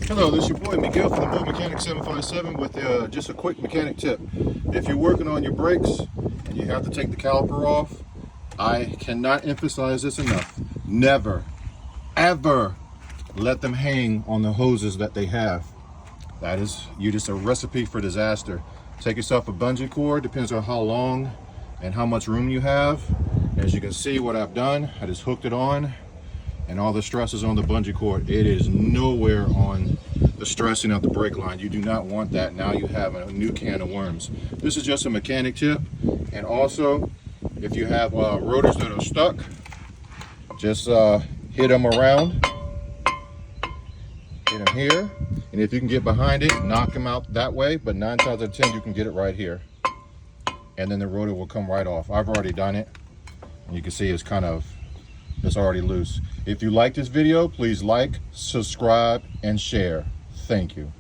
Hello, this is your boy Miguel from the Mobile 757 with just a quick mechanic tip. If you're working on your brakes and you have to take the caliper off, I cannot emphasize this enough. Never, ever let them hang on the hoses that they have. That is just a recipe for disaster. Take yourself a bungee cord, depends on how long and how much room you have. As you can see what I've done, I just hooked it on and all the stress is on the bungee cord. It is nowhere on the stressing of the brake line. You do not want that. Now you have a new can of worms. This is just a mechanic tip. And also, if you have rotors that are stuck, just hit them around, hit them here. And if you can get behind it, knock them out that way, but 9 times out of 10, you can get it right here. And then the rotor will come right off. I've already done it. And you can see it's already loose. If you like this video, please like, subscribe, and share. Thank you.